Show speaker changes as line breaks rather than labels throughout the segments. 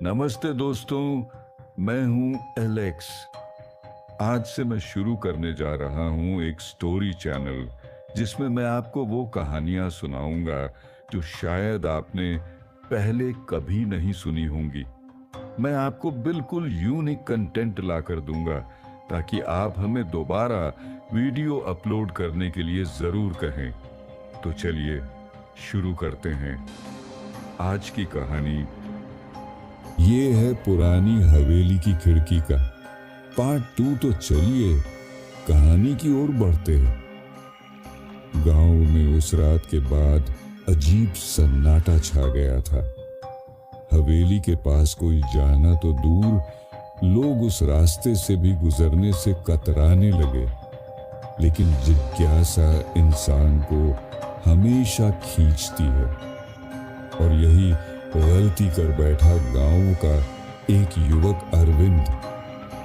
नमस्ते दोस्तों, मैं हूं एलेक्स। आज से मैं शुरू करने जा रहा हूं एक स्टोरी चैनल जिसमें मैं आपको वो कहानियां सुनाऊंगा जो शायद आपने पहले कभी नहीं सुनी होंगी। मैं आपको बिल्कुल यूनिक कंटेंट लाकर दूंगा ताकि आप हमें दोबारा वीडियो अपलोड करने के लिए जरूर कहें। तो चलिए शुरू करते हैं। आज की कहानी ये है पुरानी हवेली की खिड़की का पार्ट 2। तो चलिए कहानी की ओर बढ़ते हैं। गांव में उस रात के बाद अजीब सन्नाटा छा गया था। हवेली के पास कोई जाना तो दूर, लोग उस रास्ते से भी गुजरने से कतराने लगे। लेकिन जिज्ञासा इंसान को हमेशा खींचती है, और यही गलती कर बैठा गांव का एक युवक अरविंद।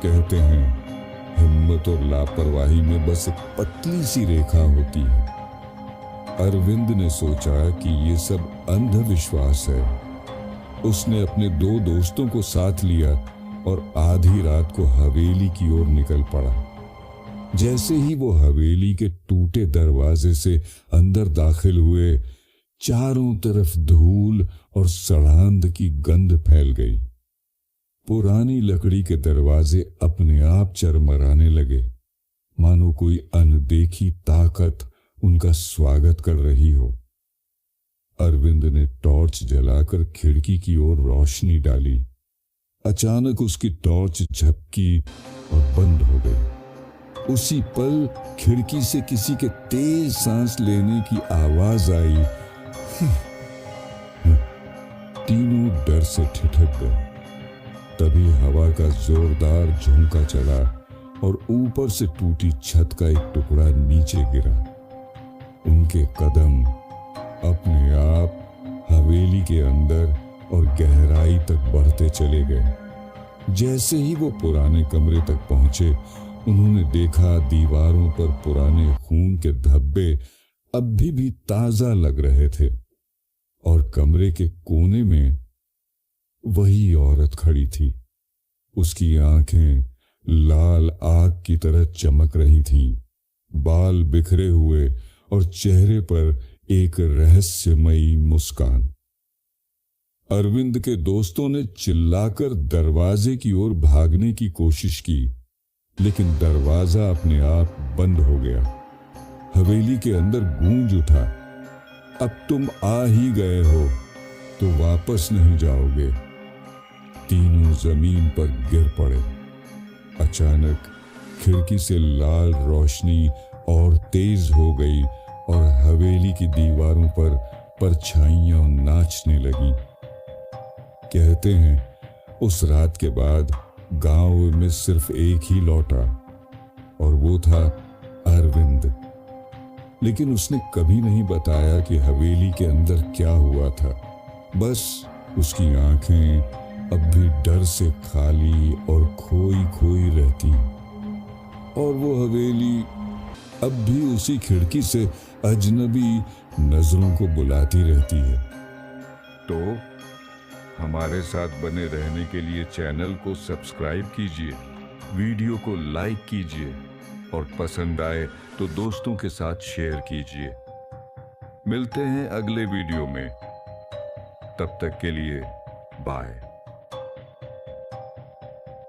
कहते हैं हिम्मत और लापरवाही में बस एक पतली सी रेखा होती है। अरविंद ने सोचा कि ये सब अंधविश्वास है। उसने अपने 2 दोस्तों को साथ लिया और आधी रात को हवेली की ओर निकल पड़ा। जैसे ही वो हवेली के टूटे दरवाजे से अंदर दाखिल हुए, चारों तरफ धूल और सड़ांध की गंध फैल गई। पुरानी लकड़ी के दरवाजे अपने आप चरमराने लगे, मानो कोई अनदेखी ताकत उनका स्वागत कर रही हो। अरविंद ने टॉर्च जलाकर खिड़की की ओर रोशनी डाली। अचानक उसकी टॉर्च झपकी और बंद हो गई। उसी पल खिड़की से किसी के तेज सांस लेने की आवाज आई। तीनों डर से ठिठक गए। तभी हवा का जोरदार झोंका चला और ऊपर से टूटी छत का एक टुकड़ा नीचे गिरा। उनके कदम अपने आप हवेली के अंदर और गहराई तक बढ़ते चले गए। जैसे ही वो पुराने कमरे तक पहुंचे, उन्होंने देखा दीवारों पर पुराने खून के धब्बे अब भी ताजा लग रहे थे, और कमरे के कोने में वही औरत खड़ी थी। उसकी आंखें लाल आग की तरह चमक रही थीं, बाल बिखरे हुए और चेहरे पर एक रहस्यमयी मुस्कान। अरविंद के दोस्तों ने चिल्लाकर दरवाजे की ओर भागने की कोशिश की, लेकिन दरवाजा अपने आप बंद हो गया। हवेली के अंदर गूंज उठा, अब तुम आ ही गए हो तो वापस नहीं जाओगे। तीनों जमीन पर गिर पड़े। अचानक खिड़की से लाल रोशनी और तेज हो गई और हवेली की दीवारों पर परछाइयां नाचने लगी। कहते हैं उस रात के बाद गांव में सिर्फ एक ही लौटा, और वो था अरविंद। लेकिन उसने कभी नहीं बताया कि हवेली के अंदर क्या हुआ था। बस उसकी आंखें अब भी डर से खाली और खोई खोई रहती, और वो हवेली अब भी उसी खिड़की से अजनबी नजरों को बुलाती रहती है। तो हमारे साथ बने रहने के लिए चैनल को सब्सक्राइब कीजिए, वीडियो को लाइक कीजिए, और पसंद आए तो दोस्तों के साथ शेयर कीजिए। मिलते हैं अगले वीडियो में। तब तक के लिए बाय।